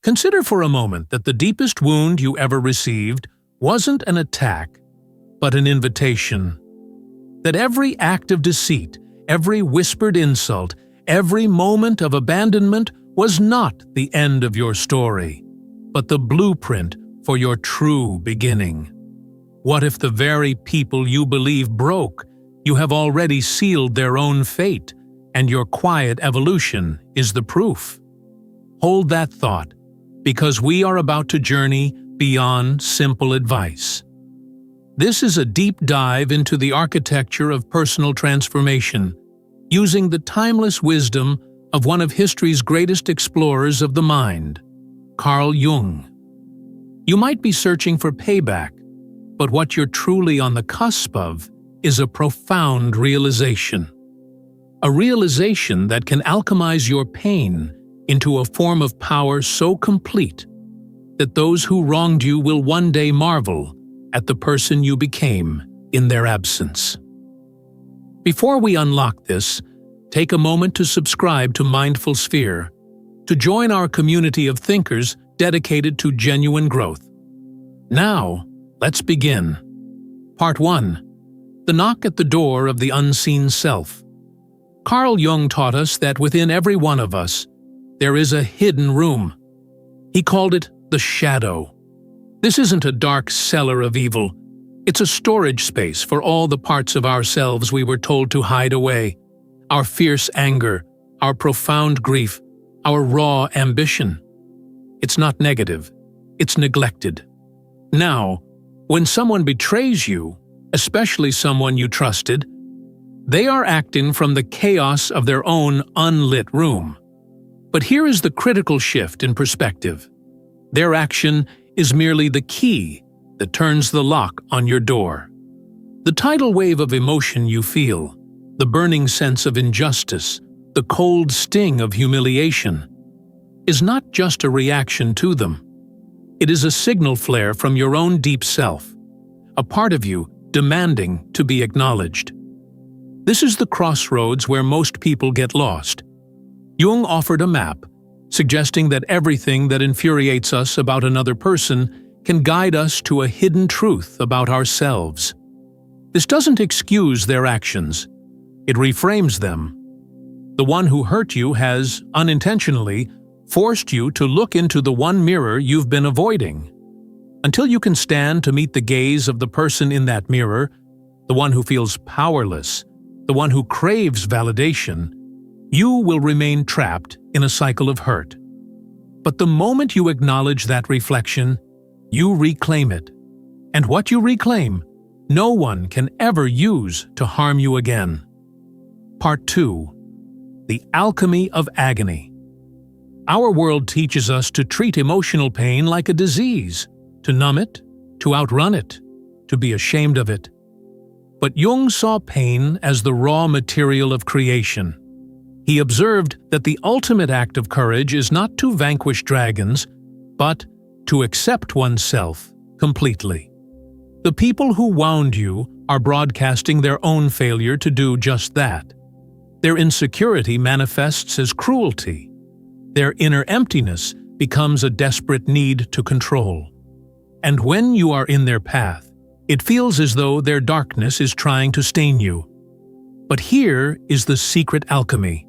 Consider for a moment that the deepest wound you ever received wasn't an attack, but an invitation. That every act of deceit, every whispered insult, every moment of abandonment was not the end of your story, but the blueprint for your true beginning. What if the very people you believe broke, you have already sealed their own fate, and your quiet evolution is the proof? Hold that thought, because we are about to journey beyond simple advice. This is a deep dive into the architecture of personal transformation, using the timeless wisdom of one of history's greatest explorers of the mind, Carl Jung. You might be searching for payback, but what you're truly on the cusp of is a profound realization. A realization that can alchemize your pain into a form of power so complete that those who wronged you will one day marvel at the person you became in their absence. Before we unlock this, take a moment to subscribe to Mindful Sphere, to join our community of thinkers dedicated to genuine growth. Now, let's begin. Part 1. The knock at the door of the unseen self. Carl Jung taught us that within every one of us, there is a hidden room. He called it the shadow. This isn't a dark cellar of evil. It's a storage space for all the parts of ourselves we were told to hide away. Our fierce anger, our profound grief, our raw ambition. It's not negative. It's neglected. Now, when someone betrays you, especially someone you trusted, they are acting from the chaos of their own unlit room. But here is the critical shift in perspective. Their action is merely the key that turns the lock on your door. The tidal wave of emotion you feel, the burning sense of injustice, the cold sting of humiliation, is not just a reaction to them. It is a signal flare from your own deep self, a part of you demanding to be acknowledged. This is the crossroads where most people get lost. Jung offered a map, suggesting that everything that infuriates us about another person can guide us to a hidden truth about ourselves. This doesn't excuse their actions. It reframes them. The one who hurt you has, unintentionally, forced you to look into the one mirror you've been avoiding. Until you can stand to meet the gaze of the person in that mirror, the one who feels powerless, the one who craves validation, you will remain trapped in a cycle of hurt. But the moment you acknowledge that reflection, you reclaim it. And what you reclaim, no one can ever use to harm you again. Part 2. The alchemy of agony. Our world teaches us to treat emotional pain like a disease, to numb it, to outrun it, to be ashamed of it. But Jung saw pain as the raw material of creation. He observed that the ultimate act of courage is not to vanquish dragons, but to accept oneself completely. The people who wound you are broadcasting their own failure to do just that. Their insecurity manifests as cruelty. Their inner emptiness becomes a desperate need to control. And when you are in their path, it feels as though their darkness is trying to stain you. But here is the secret alchemy.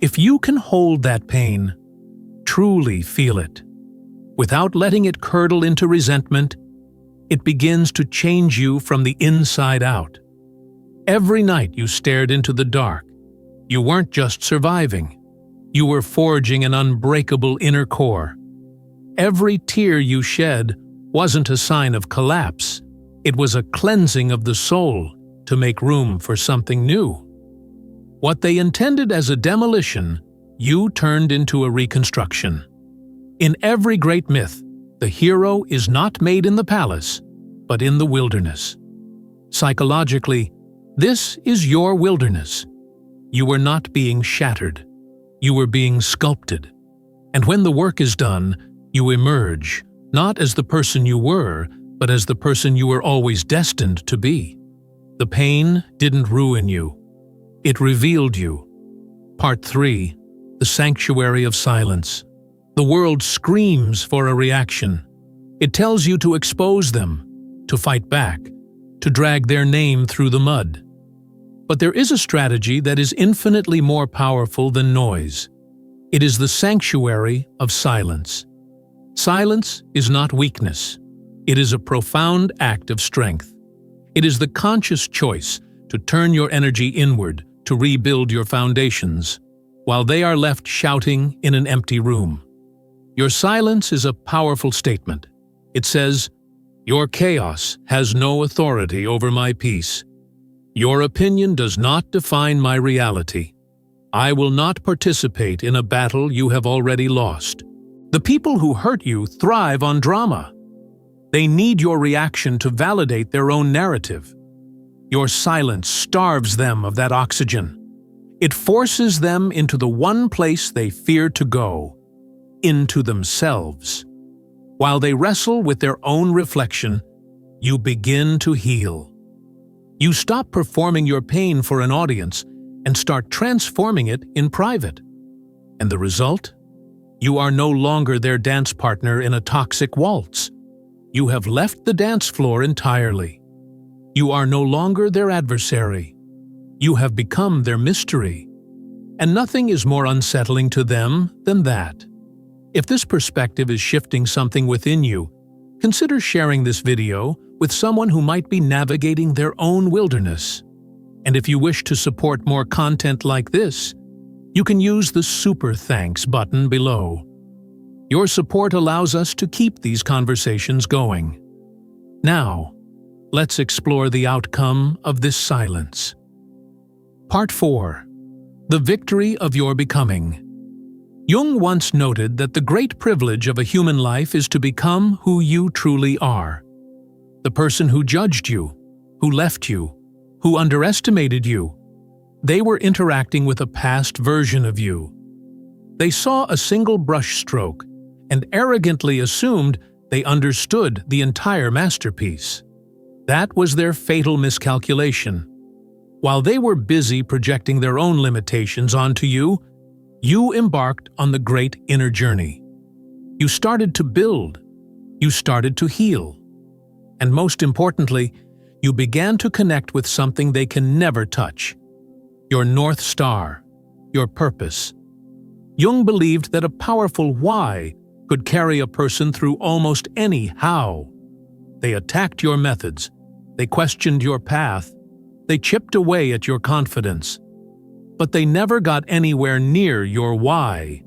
If you can hold that pain, truly feel it, without letting it curdle into resentment, it begins to change you from the inside out. Every night you stared into the dark, you weren't just surviving, you were forging an unbreakable inner core. Every tear you shed wasn't a sign of collapse, it was a cleansing of the soul to make room for something new. What they intended as a demolition, you turned into a reconstruction. In every great myth, the hero is not made in the palace, but in the wilderness. Psychologically, this is your wilderness. You were not being shattered. You were being sculpted. And when the work is done, you emerge, not as the person you were, but as the person you were always destined to be. The pain didn't ruin you. It revealed you. Part 3. The Sanctuary of Silence. The world screams for a reaction. It tells you to expose them, to fight back, to drag their name through the mud. But there is a strategy that is infinitely more powerful than noise. It is the sanctuary of silence. Silence is not weakness. It is a profound act of strength. It is the conscious choice to turn your energy inward, to rebuild your foundations, while they are left shouting in an empty room. Your silence is a powerful statement. It says, "Your chaos has no authority over my peace. Your opinion does not define my reality. I will not participate in a battle you have already lost." The people who hurt you thrive on drama. They need your reaction to validate their own narrative. Your silence starves them of that oxygen. It forces them into the one place they fear to go, into themselves. While they wrestle with their own reflection, you begin to heal. You stop performing your pain for an audience and start transforming it in private. And the result? You are no longer their dance partner in a toxic waltz. You have left the dance floor entirely. You are no longer their adversary. You have become their mystery. And nothing is more unsettling to them than that. If this perspective is shifting something within you, consider sharing this video with someone who might be navigating their own wilderness. And if you wish to support more content like this, you can use the Super Thanks button below. Your support allows us to keep these conversations going. Now, let's explore the outcome of this silence. Part 4. The Victory of Your Becoming. Jung once noted that the great privilege of a human life is to become who you truly are. The person who judged you, who left you, who underestimated you, they were interacting with a past version of you. They saw a single brushstroke and arrogantly assumed they understood the entire masterpiece. That was their fatal miscalculation. While they were busy projecting their own limitations onto you, you embarked on the great inner journey. You started to build. You started to heal. And most importantly, you began to connect with something they can never touch: your North Star, your purpose. Jung believed that a powerful why could carry a person through almost any how. They attacked your methods. They questioned your path. They chipped away at your confidence. But they never got anywhere near your why.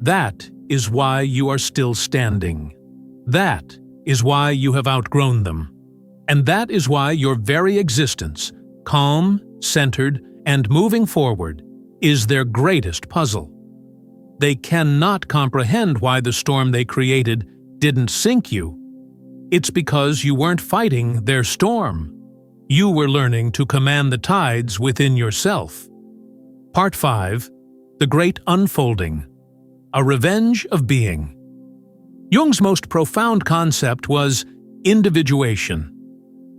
That is why you are still standing. That is why you have outgrown them. And that is why your very existence, calm, centered, and moving forward, is their greatest puzzle. They cannot comprehend why the storm they created didn't sink you. It's because you weren't fighting their storm. You were learning to command the tides within yourself. Part 5. The Great Unfolding. A Revenge of Being. Jung's most profound concept was individuation.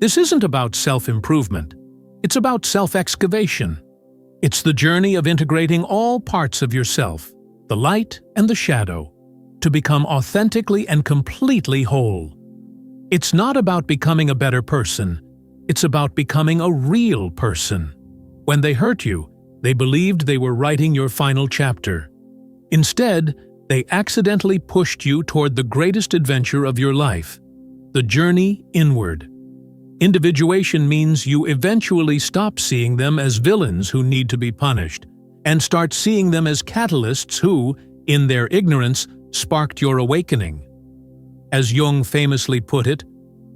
This isn't about self-improvement. It's about self-excavation. It's the journey of integrating all parts of yourself, the light and the shadow, to become authentically and completely whole. It's not about becoming a better person. It's about becoming a real person. When they hurt you, they believed they were writing your final chapter. Instead, they accidentally pushed you toward the greatest adventure of your life, the journey inward. Individuation means you eventually stop seeing them as villains who need to be punished, and start seeing them as catalysts who, in their ignorance, sparked your awakening. As Jung famously put it,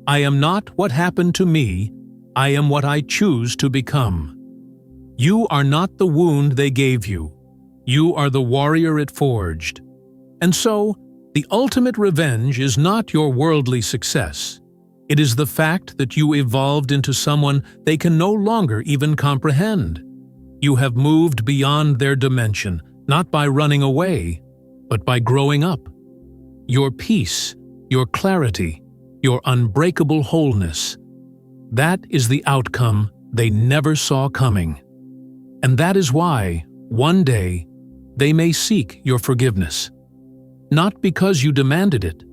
"I am not what happened to me, I am what I choose to become." You are not the wound they gave you. You are the warrior it forged. And so, the ultimate revenge is not your worldly success. It is the fact that you evolved into someone they can no longer even comprehend. You have moved beyond their dimension, not by running away, but by growing up. Your peace, your clarity, your unbreakable wholeness, that is the outcome they never saw coming. And that is why, one day, they may seek your forgiveness. not because you demanded it,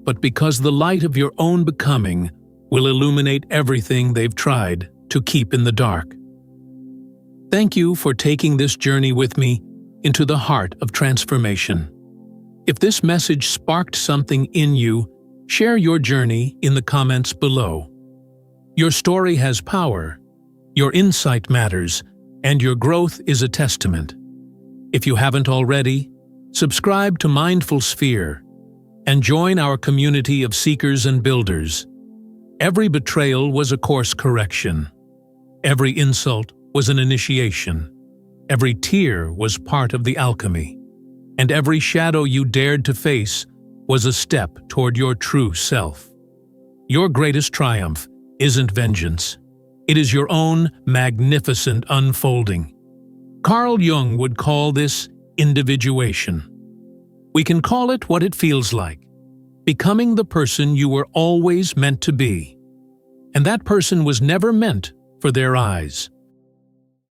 but because the light of your own becoming will illuminate everything they've tried to keep in the dark. Thank you for taking this journey with me into the heart of transformation. If this message sparked something in you, share your journey in the comments below. Your story has power, your insight matters, and your growth is a testament. If you haven't already, subscribe to Mindful Sphere and join our community of seekers and builders. Every betrayal was a course correction. Every insult was an initiation. Every tear was part of the alchemy. And every shadow you dared to face was a step toward your true self. Your greatest triumph isn't vengeance. It is your own magnificent unfolding. Carl Jung would call this individuation. We can call it what it feels like, becoming the person you were always meant to be. And that person was never meant for their eyes.